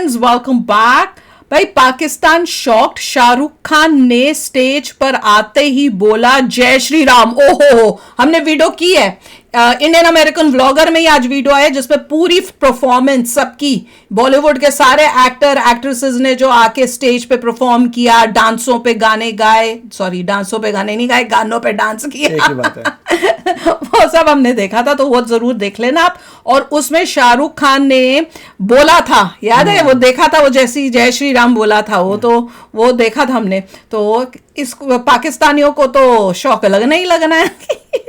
Friends, welcome back. भाई, Pakistan shocked, Shahrukh Khan ने stage पर आते ही बोला जय श्री राम। ओहो, हमने वीडियो की है इंडियन अमेरिकन व्लॉगर में ही आज वीडियो है जिसपे पूरी परफॉर्मेंस सबकी, बॉलीवुड के सारे एक्टर एक्ट्रेसेस ने जो आके स्टेज पे परफॉर्म किया, डांसों पे गाने गाए, सॉरी डांसों पे गाने नहीं गाए, गानों पे डांस किया, एक ही बात है। वो सब हमने देखा था, तो वो जरूर देख लेना आप। और उसमें शाहरुख खान ने बोला था, याद है, वो देखा था, वो जैसी जय श्री राम बोला था वो, तो वो देखा था हमने। तो इस पाकिस्तानियों को तो शौक लगना ही लगना है।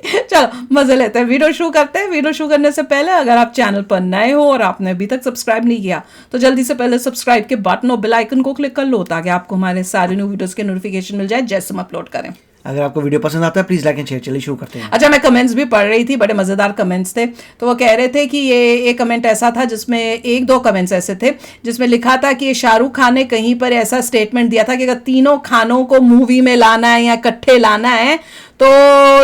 चलो मजे लेते हैं, वीडियो शुरू करते हैं। वीडियो शुरू करने से पहले अगर आप चैनल पर नए हो और आपने अभी तक सब्सक्राइब नहीं किया तो जल्दी से पहले सब्सक्राइब के बटन और बेल आइकन को क्लिक कर लो ताकि आपको हमारे सारे न्यू वीडियोस के नोटिफिकेशन मिल जाए जैसे हम अपलोड करें। अगर आपको वीडियो पसंद आता है प्लीज लाइक एंड शेयर। चलिए शुरू करते हैं। अच्छा, मैं कमेंट्स भी पढ़ रही थी, बड़े मजेदार कमेंट्स थे। तो वो कह रहे थे कि ये एक कमेंट ऐसा था जिसमें एक दो कमेंट्स ऐसे थे जिसमें लिखा था कि शाहरुख खान ने कहीं पर ऐसा स्टेटमेंट दिया था कि अगर तीनों खानों को मूवी में लाना है या इकट्ठे लाना है तो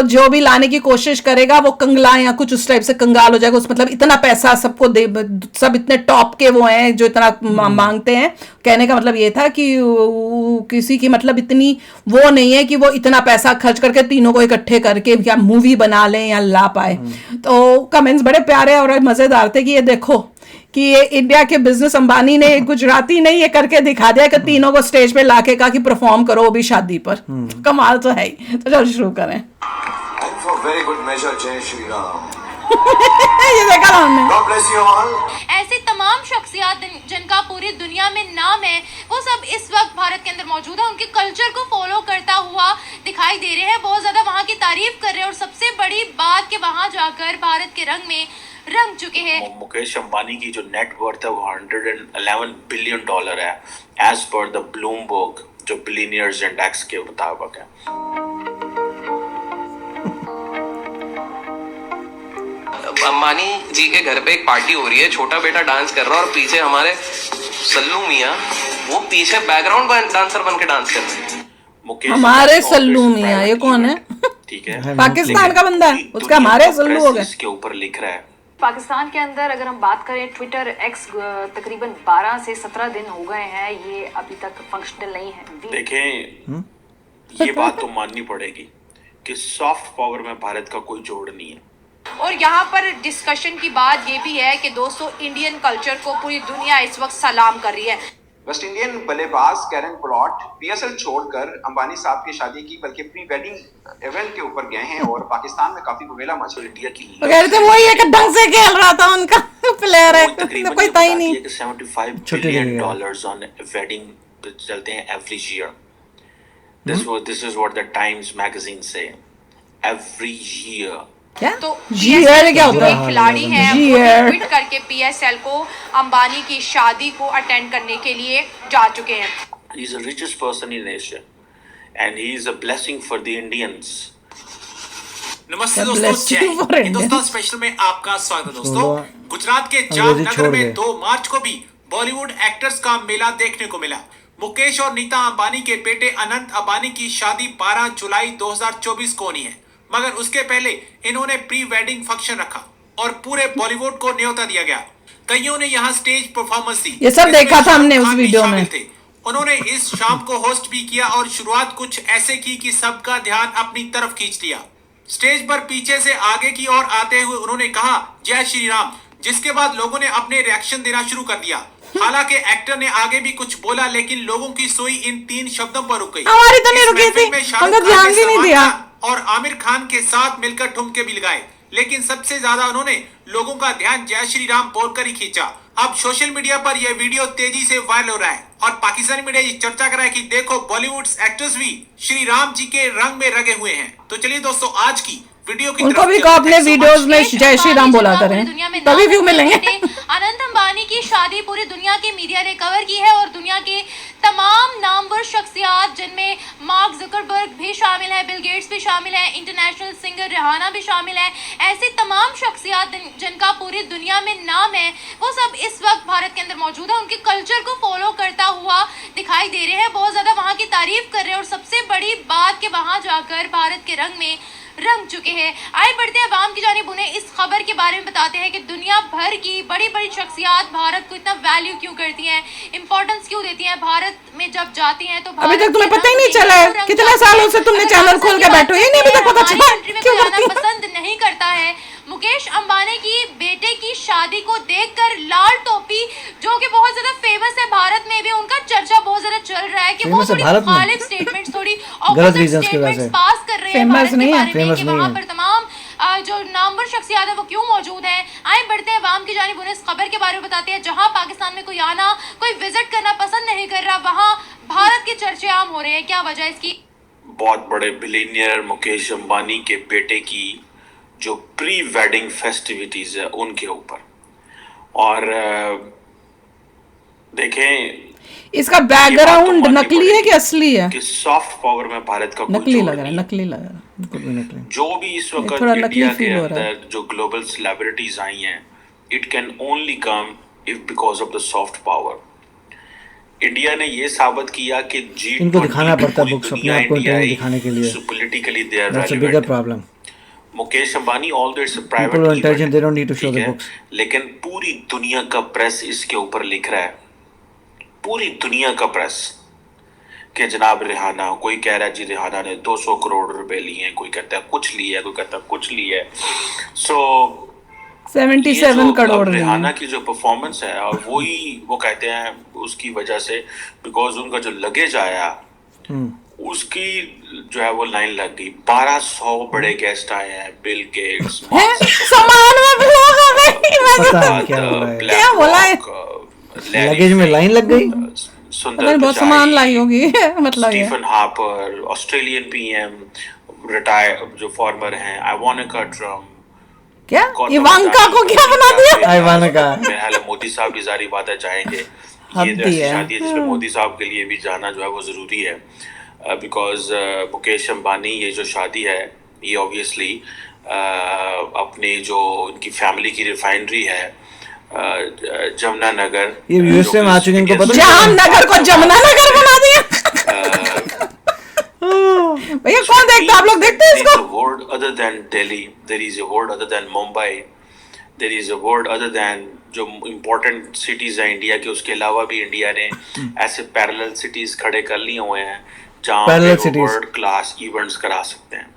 जो भी लाने की कोशिश करेगा वो कंगला या कुछ उस टाइप से कंगाल हो जाएगा। उस मतलब इतना पैसा सबको दे, सब इतने टॉप के वो हैं जो इतना मांगते हैं। कहने का मतलब ये था कि किसी की मतलब इतनी वो नहीं है कि वो इतना पैसा खर्च करके तीनों को इकट्ठे करके क्या मूवी बना लें या ला पाए। तो कमेंट्स बड़े प्यारे और मजेदार थे कि ये देखो कि ये इंडिया के बिजनेस अंबानी ने गुजराती नहीं ये करके दिखा दिया कि तीनों को स्टेज पे लाके कहा कि परफॉर्म करो, वो भी शादी पर। कमाल तो है ही। तो चलो शुरू करें। वेरी गुड मेजर जय श्री राम। ये देखा हमने। God bless you all. ऐसी तमाम शख्सियत जिनका पूरी दुनिया में नाम है, वो सब इस वक्त भारत के अंदर मौजूद है। उनके कल्चर को फॉलो करता हुआ दिखाई दे रहे हैं, बहुत ज्यादा वहाँ की तारीफ कर रहे हैं। और सबसे बड़ी बात कि वहाँ जाकर भारत के रंग में रंग चुके हैं। मुकेश अंबानी की जो नेट वर्थ है वो $111 बिलियन है, एज पर द ब्लूमबर्ग जो बिलियनियर्स इंडेक्स के मुताबिक है। अंबानी जी के घर पे एक पार्टी हो रही है, छोटा बेटा डांस कर रहा है और पीछे हमारे सल्लू मियाँ वो पीछे बैकग्राउंड डांसर बन के डांस कर रहे हैं। हमारे सल्लू मियाँ, ये कौन है? ठीक है, पाकिस्तान का बंदा है, उसका हमारे सल्लू हो गए। इसके ऊपर लिख रहा है। पाकिस्तान के अंदर अगर हम बात करें, ट्विटर एक्स तकरीबन 12 से 17 दिन हो गए हैं, ये अभी तक फंक्शनल नहीं है। देखें, ये बात तो माननी पड़ेगी कि सॉफ्ट पावर में भारत का कोई जोड़ नहीं है। और यहाँ पर डिस्कशन की बात ये भी है कि दोस्तों, इंडियन कल्चर को पूरी दुनिया इस वक्त सलाम कर रही है। वेस्ट इंडियन बल्लेबाज कैरन पोलार्ड पीएसएल छोड़कर अंबानी साहब की शादी की बल्कि प्री वेडिंग इवेंट के ऊपर गए हैं और पाकिस्तान में काफी बुमेला मच रही। इंडिया की कह रहे थे वही एक ढंग से खेल रहा था, उनका प्लेयर है, कोई था ही नहीं। $75 बिलियन ऑन वेडिंग चलते हैं every year. This is what the times magazine से, एवरी ईयर। क्या? तो जीआर क्या होता है? खिलाड़ी हैं, जीआर वो ट्वीट करके पीएसएल को अंबानी की शादी को अटेंड करने के लिए जा चुके हैं। He is the richest person in Asia and he is a blessing for the Indians. नमस्ते दोस्तों, हिंदुस्तान स्पेशल में आपका स्वागत दोस्तों। गुजरात के जामनगर में 2 मार्च को भी बॉलीवुड एक्टर्स का मेला देखने को मिला। मुकेश और नीता अंबानी के बेटे अनंत अंबानी की शादी 12 जुलाई 2024 को होनी है, मगर उसके पहले इन्होंने प्री वेडिंग फंक्शन रखा और पूरे बॉलीवुड को न्योता दिया गया। कईयों ने यहाँ स्टेज परफॉर्मेंस दी, ये सब देखा था हमने उस वीडियो में। उन्होंने इस शाम को होस्ट भी किया और शुरुआत कुछ ऐसे की कि सबका ध्यान अपनी तरफ खींच लिया। स्टेज पर पीछे से आगे की ओर आते हुए उन्होंने कहा जय श्री राम, जिसके बाद लोगों ने अपने रिएक्शन देना शुरू कर दिया। हालांकि एक्टर ने आगे भी कुछ बोला, लेकिन लोगों की सुई इन 3 शब्दों पर रुक गई। हमारी तो नहीं रुकी थी, हमने ध्यान भी नहीं दिया। और आमिर खान के साथ मिलकर ठुमके भी लगाए, लेकिन सबसे ज्यादा उन्होंने लोगों का ध्यान जय श्री राम बोलकर ही खींचा। अब सोशल मीडिया पर यह वीडियो तेजी से वायरल हो रहा है और पाकिस्तानी मीडिया ये चर्चा कर रहा है कि देखो, बॉलीवुड एक्टर्स भी श्री राम जी के रंग में रंगे हुए हैं। तो चलिए दोस्तों, आज की वीडियो की उनको भी को अपने वीडियोस में जय श्री राम बोला करें, तभी व्यू मिलेंगे। अनंत अंबानी की शादी पूरी दुनिया के मीडिया ने कवर की है और दुनिया के तमाम नामवर शख्सियत, जिनमें मार्क जुकरबर्ग भी शामिल है, बिल गेट्स भी शामिल है, इंटरनेशनल सिंगर रिहाना भी शामिल है, ऐसी तमाम शख्सियत जिनका पूरी दुनिया में नाम है, वो सब इस वक्त भारत के अंदर मौजूद है। उनके कल्चर को फॉलो करता हुआ दिखाई दे रहे हैं, बहुत ज्यादा वहाँ की तारीफ कर रहे हैं। और सबसे बड़ी बात कि वहाँ जाकर भारत के रंग में रंग चुके हैं। आए बढ़ते हैं अवाम की जानिब, उन्हें इस खबर के बारे में बताते हैं कि दुनिया भर की बड़ी बड़ी शख्सियात भारत को इतना वैल्यू क्यों करती हैं, इंपॉर्टेंस क्यों देती हैं। भारत में जब जाती हैं तो अभी तक तुम्हें पता ही नहीं चला है, कितने सालों से तुमने चैनल खोल के बैठे हो, ये नहीं अभी तक पता चला क्यों करती है? पसंद नहीं करता है। मुकेश अंबानी की बेटे की शादी को देखकर लाल टोपी, जो कि बहुत ज्यादा फेमस है भारत में भी, उनका चर्चा बहुत ज्यादा चल रहा है कि वो थोड़ी मुखालिफ स्टेटमेंट्स, थोड़ी ऑपोजिट स्टेटमेंट्स पास कर रहे हैं भारत के बारे में कि वहां पर तमाम जो नामवर शख्सियत है वो क्यों मौजूद हैं। आए बढ़ते हैं अवाम की जानिब, उन्हें इस खबर के बारे में बताते हैं। जहां पाकिस्तान में कोई आना, कोई विजिट करना पसंद नहीं कर रहा, वहां भारत के चर्चे आम हो रहे हैं। क्या वजह इसकी? बहुत बड़े बिलियनियर मुकेश अंबानी के बेटे की जो प्री वेडिंग फेस्टिविटीज है उनके ऊपर, और देखें इसका बैकग्राउंड नकली है कि असली है? कि सॉफ्ट पावर में भारत का नकली लग रहा है, नकली लग रहा है। जो भी इस वक्त इंडिया के अंदर जो ग्लोबल सेलिब्रिटीज आई हैं, it can only come if because of the soft power. India ने ये साबित किया कि इनको दिखाना पड़ता है बुक्स अपने आप को दिखाने के लिए, politically they are that's a bigger problem. Mukesh Ambani although it's a private intelligent, they don't need to show the books, लेकिन पूरी दुनिया का प्रेस इसके ऊपर लिख रहा है, पूरी दुनिया का प्रेस, कि जनाब रिहाना, कोई कह रहा है जी रिहाना ने 200 करोड़ रुपए लिए हैं, कोई कहता है कुछ लिया है, कोई कहता है कुछ लिया है। सो 77 करोड़ रिहाना की जो परफॉर्मेंस है, और वो कहते हैं उसकी वजह से, बिकॉज उनका जो लगेज आया उसकी जो है वो लाइन लग गई। 1200 बड़े गेस्ट आए हैं, बिल गेट्स, सामान में ब्लॉक आ गई, क्या बोला है, लगेज में लाइन लग गई, सुंदर बहुत सामान लाई होगी मतलब Stephen Harper, Australian PM retire जो फॉर्मर हैं, इवानिका ट्रम्प, क्या इवांका को क्या बना दिया? इवानिका, मेरे ख्याल है मोदी साहब की सारी बातें चाहेंगे। ये ऐसी शादी है जिसमें मोदी साहब के लिए भी जाना जो है वो जरूरी है, बिकॉज मुकेश अंबानी ये जो शादी है ये ऑब्वियसली अपनी जो उनकी फैमिली की रिफाइनरी है जमुनानगर, ये यूएसए में आ चुके हैं, इनको पता जामनगर को जमुनानगर बना दिया। भैया कौन देखता, आप लोग देखते हैं इसको? Word other than Delhi, there is a word other than Mumbai, there is a word other than जो इम्पोर्टेंट सिटीज हैं इंडिया के, उसके अलावा भी इंडिया ने ऐसे पैरेलल सिटीज खड़े कर लिए हुए हैं जहाँ पे वर्ल्ड क्लास इवेंट्स करा सकते हैं।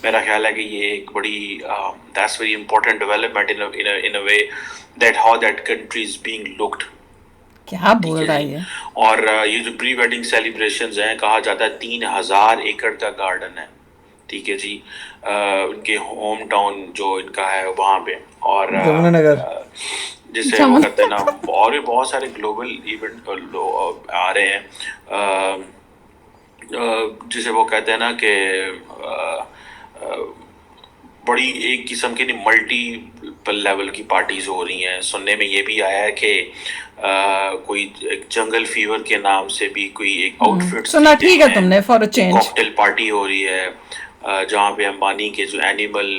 मेरा ख्याल है कि ये एक बड़ी that's very important development in a way that how that country is being looked. क्या बोल रहा है? और ये जो प्री वेडिंग सेलिब्रेशंस हैं, कहा जाता है 3000 एकड़ का गार्डन है, ठीक है जी, उनके होम टाउन जो इनका है वहाँ पे, और जिसे वो कहते हैं ना, और भी बहुत सारे ग्लोबल इवेंट आ रहे हैं, जिसे वो कहते हैं ना कि बड़ी एक किस्म की मल्टीपल लेवल की पार्टीज हो रही हैं। सुनने में ये भी आया है कि कोई एक जंगल फीवर के नाम से भी कोई एक आउटफिट सुना, ठीक है तुमने, for a change cocktail party हो रही है, जहाँ पे अंबानी के जो एनिमल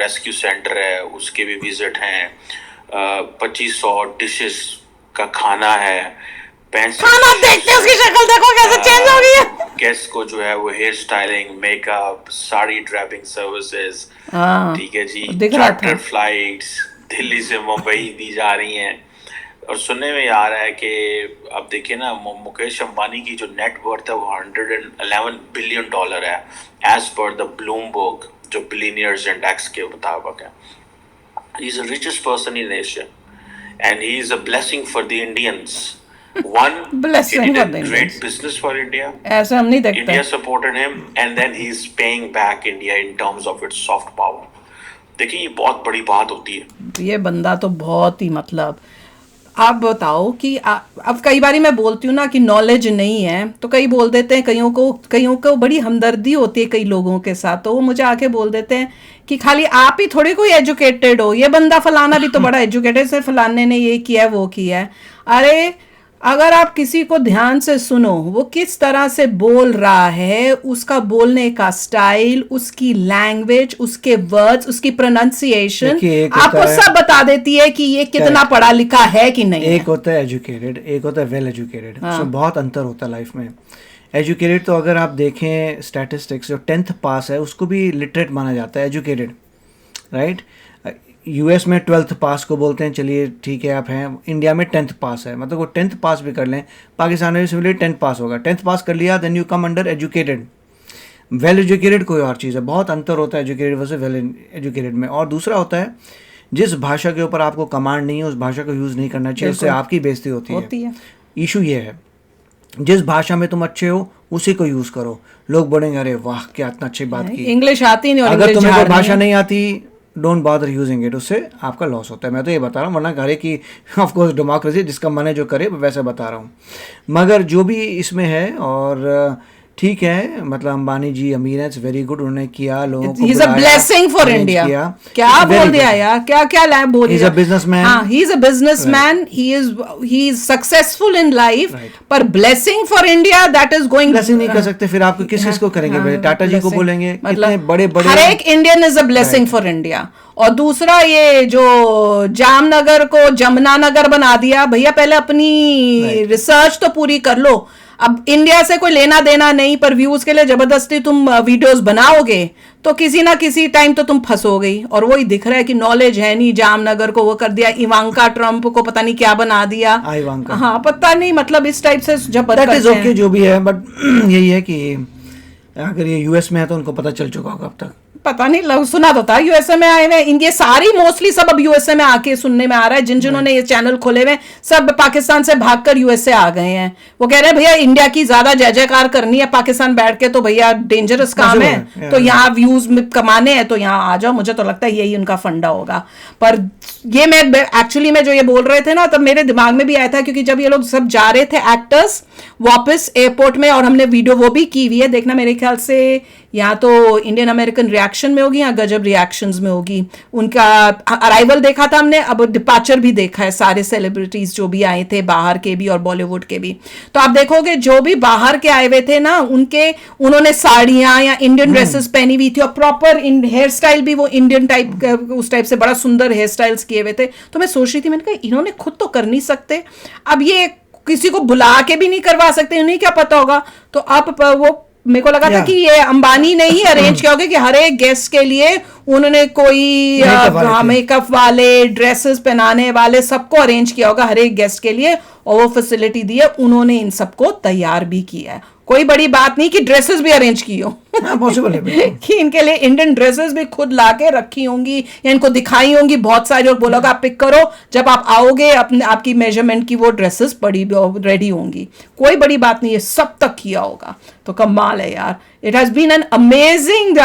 रेस्क्यू सेंटर है उसके भी विजिट हैं, 2500 डिशेस का खाना है, खाना देखते उसकी शक्ल देखो कैसे चेंज हो गई है। गेस्ट को जो है वो hair styling, makeup, sari draping services, ठीक है जी, चार्टर फ्लाइट्स दिल्ली से मुंबई दी जा रही हैं। और सुनने में आ रहा है कि अब देखिए ना, मुकेश अंबानी की जो नेट वर्थ है वो $111 बिलियन है, एज पर द ब्लूमबर्ग जो बिलियनियर्स इंडेक्स के मुताबिक है। He is the richest person in Asia and he is a blessing for the Indians. One, he did a great business for India. ऐसा हम नहीं देखते। India supported him, and then he is paying back India in terms of its soft power. देखिए ये बहुत बड़ी बात होती है। ये बंदा तो बहुत ही मतलब, आप बताओ कि अब कई बारी मैं बोलती हूँ ना कि नॉलेज नहीं है, तो कई बोल देते हैं, कईयों को बड़ी हमदर्दी होती है कई लोगों के साथ, तो वो मुझे आके बोल देते हैं कि खाली आप ही थोड़ी कोई एजुकेटेड हो, ये बंदा फलाना भी तो बड़ा एजुकेटेड से फलाने ने ये किया वो किया है। अरे अगर आप किसी को ध्यान से सुनो, वो किस तरह से बोल रहा है, उसका बोलने का स्टाइल, उसकी लैंग्वेज, उसके वर्ड्स, उसकी प्रोनाउंसिएशन आपको सब बता देती है कि ये कितना पढ़ा लिखा है कि नहीं। एक होता है एजुकेटेड, एक होता है वेल एजुकेटेड, उसमें बहुत अंतर होता है लाइफ में। एजुकेटेड तो अगर आप देखें स्टैटिस्टिक्स, जो 10th पास है उसको भी लिटरेट माना जाता है, एजुकेटेड, राइट। यूएस में 12th पास को बोलते हैं, चलिए ठीक है आप हैं। इंडिया में 10th पास है, मतलब वो 10th पास भी कर लें। पाकिस्तान में सिमिलरली 10th पास होगा। 10th पास कर लिया, then you come under educated. Well educated कोई और चीज़ है, बहुत अंतर होता है एजुकेटेड वर्सेस वेल एजुकेटेड में। और दूसरा होता है जिस भाषा के ऊपर आपको कमांड नहीं है उस भाषा को यूज़ नहीं करना चाहिए, उससे आपकी बेइज्जती होती है। इशू ये है, जिस भाषा में तुम अच्छे हो उसी को यूज़ करो। लोग बोलेंगे अरे वाह क्या इतना अच्छी बात की, इंग्लिश आती नहीं, और अगर तुम्हें कोई भाषा नहीं आती डोंट बॉदर यूजिंग इट, उससे आपका लॉस होता है। मैं तो ये बता रहा हूँ, वरना करे कि ऑफ कोर्स डेमोक्रेसी, जिसका मन है जो करे, वैसे बता रहा हूँ। मगर जो भी इसमें है, और ठीक है, मतलब अंबानी जी अमीर है, इट्स वेरी गुड, उन्होंने किया, लोगों को He's a blessing for India. क्या बोल दिया यार, क्या क्या लैब बोल दिया। He's a businessman. हाँ, he's a businessman. He is successful in life. पर blessing for India, that is going. Blessing नहीं कर सकते, फिर आपको किस को करेंगे? टाटा जी को बोलेंगे, इतने बड़े बड़े। हर एक Indian is a blessing for India. और दूसरा ये जो जामनगर को जमुनानगर बना दिया, भैया पहले अपनी रिसर्च तो पूरी कर लो। अब इंडिया से कोई लेना देना नहीं, पर व्यूज के लिए जबरदस्ती तुम वीडियोस बनाओगे तो किसी ना किसी टाइम तो तुम फंसोगे। और वही दिख रहा है कि नॉलेज है नहीं, जामनगर को वो कर दिया, इवांका ट्रम्प को पता नहीं क्या बना दिया। हाँ पता नहीं, मतलब इस टाइप से जबरदस्त ओके जो भी है, बट यही है कि अगर ये यूएस में है तो उनको पता चल चुका होगा अब तक। पता नहीं, सुना तो था यूएसए में आए हुए, इनके सारी मोस्टली सब अब यूएसए में आके सुनने में आ रहा है। जिन्होंने ये चैनल खोले हुए सब पाकिस्तान से भागकर यूएसए आ गए हैं। वो कह रहे हैं भैया इंडिया की ज्यादा जय जयकार करनी है पाकिस्तान बैठ के तो भैया डेंजरस काम है, तो यहाँ व्यूज कमाने हैं तो यहाँ आ जाओ। मुझे तो लगता है यही उनका फंडा होगा। पर ये मैं एक्चुअली में जो ये बोल रहे थे ना, तब मेरे दिमाग में भी आया था, क्योंकि जब ये लोग सब जा रहे थे एक्टर्स वापस एयरपोर्ट में, और हमने वीडियो वो भी की हुई है, देखना मेरे ख्याल से या तो इंडियन अमेरिकन रिएक्शन में होगी या गजब रिएक्शंस में होगी। उनका अराइवल देखा था हमने, अब डिपार्चर भी देखा है, सारे सेलिब्रिटीज जो भी आए थे, बाहर के भी और बॉलीवुड के भी। तो आप देखोगे जो भी बाहर के आए हुए थे ना, उन्होंने साड़ियां या इंडियन ड्रेसेस पहनी हुई थी, और प्रॉपर हेयर स्टाइल भी वो इंडियन टाइप, उस टाइप से बड़ा सुंदर हेयर स्टाइल्स किए हुए थे। तो मैं सोच रही थी, मैंने कहा इन्होंने खुद तो कर नहीं सकते, अब ये किसी को बुला के भी नहीं करवा सकते, उन्हें क्या पता होगा। तो अब वो मेरे को लगा था कि ये अंबानी ने ही अरेंज किया होगा कि हर एक गेस्ट के लिए उन्होंने कोई मेकअप वाले, ड्रेसेस पहनाने वाले, सबको अरेंज किया होगा हर एक गेस्ट के लिए, और वो फैसिलिटी दी है उन्होंने, इन सबको तैयार भी किया है। कोई बड़ी बात नहीं कि ड्रेसेस भी अरेंज की हो, पॉसिबल है कि इनके लिए इंडियन ड्रेसेस भी खुद लाके रखी होंगी या इनको दिखाई होंगी बहुत सारी, और बोलोगे आप पिक करो, जब आप आओगे अपने आपकी मेजरमेंट की वो ड्रेसेस पड़ी रेडी होंगी। कोई बड़ी बात नहीं है, सब तक किया होगा। तो कमाल है यार, it has been an amazing.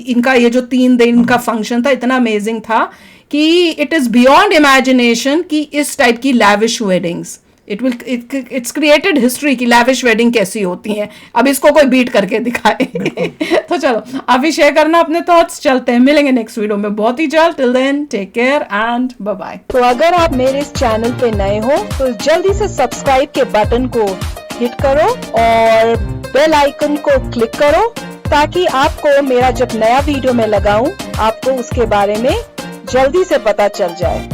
इनका ये जो 3 दिन का फंक्शन था इतना अमेजिंग था कि इट इज बियॉन्ड इमेजिनेशन कि इस टाइप की lavish weddings, it's created history की लैविश वेडिंग कैसी होती हैं। अब इसको कोई बीट करके दिखाए। तो चलो आप भी शेयर करना अपने थॉट्स। चलते हैं, मिलेंगे नेक्स्ट वीडियो में बहुत ही जल्द। Till then take care and bye bye. तो अगर आप मेरे इस चैनल पे नए हो तो जल्दी से सब्सक्राइब के बटन को हिट करो और बेल आइकन को क्लिक करो, ताकि आपको मेरा जब नया वीडियो मैं लगाऊं आपको उसके बारे में जल्दी से पता चल जाए।